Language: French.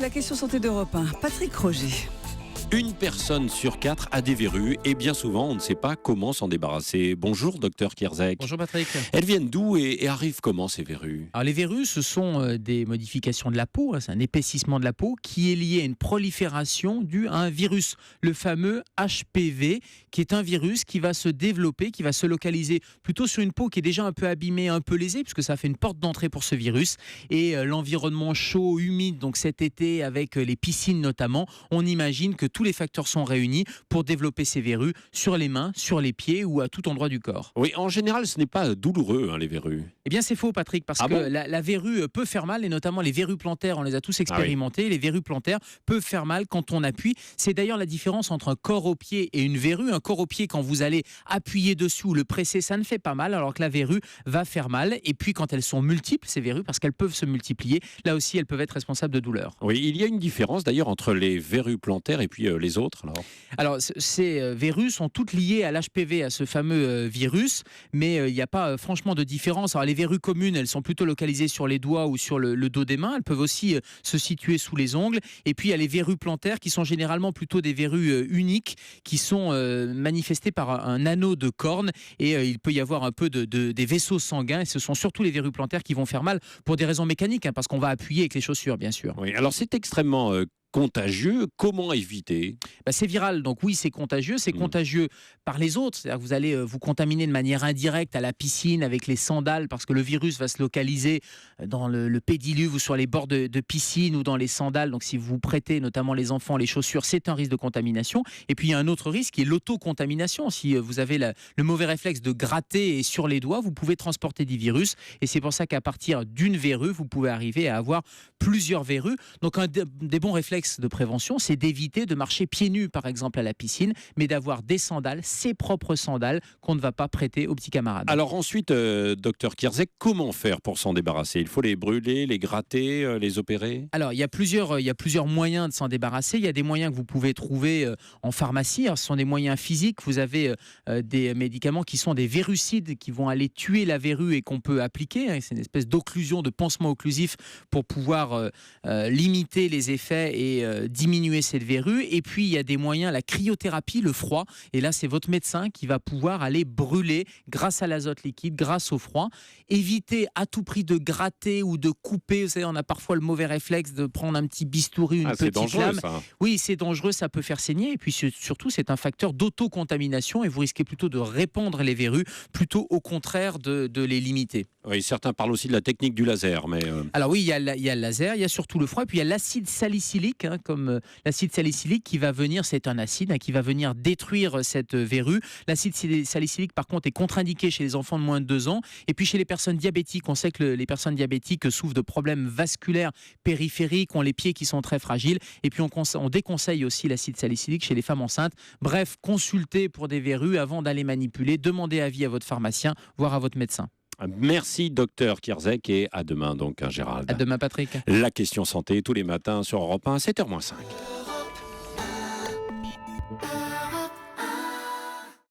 la question santé d'Europe 1. Patrick Roger. Une personne sur 4 a des verrues et bien souvent on ne sait pas comment s'en débarrasser. Bonjour docteur Kierzek. Bonjour Patrick. Elles viennent d'où et arrivent comment ces verrues? Alors les verrues, ce sont des modifications de la peau, c'est un épaississement de la peau qui est lié à une prolifération due à un virus, le fameux HPV, qui est un virus qui va se développer, qui va se localiser plutôt sur une peau qui est déjà un peu abîmée, un peu lésée, puisque ça fait une porte d'entrée pour ce virus. Et l'environnement chaud, humide, donc cet été avec les piscines notamment, on imagine que tous les facteurs sont réunis pour développer ces verrues sur les mains, sur les pieds ou à tout endroit du corps. Oui, en général ce n'est pas douloureux les verrues. Eh bien c'est faux Patrick, parce que bon la verrue peut faire mal, et notamment les verrues plantaires, on les a tous expérimentées. Les verrues plantaires peuvent faire mal quand on appuie. C'est d'ailleurs la différence entre un corps au pied et une verrue. Un corps au pied, quand vous allez appuyer dessus ou le presser, ça ne fait pas mal, alors que la verrue va faire mal. Et puis quand elles sont multiples, ces verrues, parce qu'elles peuvent se multiplier, là aussi elles peuvent être responsables de douleurs. Oui, il y a une différence d'ailleurs entre les verrues plantaires et puis les autres alors ces verrues sont toutes liées à l'HPV, à ce fameux virus, mais il n'y a pas franchement de différence. Alors les verrues communes, elles sont plutôt localisées sur les doigts ou sur le dos des mains. Elles peuvent aussi se situer sous les ongles. Et puis il y a les verrues plantaires qui sont généralement plutôt des verrues uniques, qui sont manifestées par un anneau de corne. Et il peut y avoir un peu des vaisseaux sanguins. Et ce sont surtout les verrues plantaires qui vont faire mal pour des raisons mécaniques, parce qu'on va appuyer avec les chaussures, bien sûr. Oui, alors c'est extrêmement contagieux. Comment éviter? C'est viral, donc oui, c'est contagieux. C'est contagieux par les autres. C'est-à-dire que vous allez vous contaminer de manière indirecte à la piscine avec les sandales, parce que le virus va se localiser dans le pédiluve ou sur les bords de piscine ou dans les sandales. Donc si vous prêtez notamment les enfants les chaussures, c'est un risque de contamination. Et puis il y a un autre risque qui est l'autocontamination. Si vous avez le mauvais réflexe de gratter et sur les doigts, vous pouvez transporter du virus. Et c'est pour ça qu'à partir d'une verrue, vous pouvez arriver à avoir plusieurs verrues. Donc un des bons réflexes de prévention, c'est d'éviter de marcher pieds nus par exemple à la piscine, mais d'avoir des sandales, ses propres sandales, qu'on ne va pas prêter aux petits camarades. Alors ensuite, docteur Kierzek, comment faire pour s'en débarrasser? Il faut les brûler, les gratter, les opérer? Alors il y a plusieurs moyens de s'en débarrasser. Il y a des moyens que vous pouvez trouver en pharmacie. Alors, ce sont des moyens physiques. Vous avez des médicaments qui sont des verrucides, qui vont aller tuer la verrue et qu'on peut appliquer. C'est une espèce d'occlusion, de pansement occlusif pour pouvoir limiter les effets et diminuer cette verrue. Et puis il y a des moyens, la cryothérapie, le froid, et là c'est votre médecin qui va pouvoir aller brûler grâce à l'azote liquide, grâce au froid. Évitez à tout prix de gratter ou de couper. Vous savez, on a parfois le mauvais réflexe de prendre un petit bistouri, une petite dangereux, lame. ça. Oui, c'est dangereux, ça peut faire saigner, et puis surtout c'est un facteur d'autocontamination, et vous risquez plutôt de répandre les verrues plutôt au contraire de les limiter. Oui, certains parlent aussi de la technique du laser, mais Alors oui, il y a le laser, il y a surtout le froid, et puis il y a l'acide salicylique, comme l'acide salicylique qui va venir, c'est un acide qui va venir détruire cette verrue. L'acide salicylique, par contre, est contre-indiqué chez les enfants de moins de 2 ans, et puis chez les personnes diabétiques. On sait que les personnes diabétiques souffrent de problèmes vasculaires périphériques, ont les pieds qui sont très fragiles, et puis on déconseille aussi l'acide salicylique chez les femmes enceintes. Bref, consultez pour des verrues avant d'aller manipuler, demandez avis à votre pharmacien, voire à votre médecin. merci docteur Kierzek et à demain donc Gérald. À demain Patrick. La question santé tous les matins sur Europe 1, 7h-5.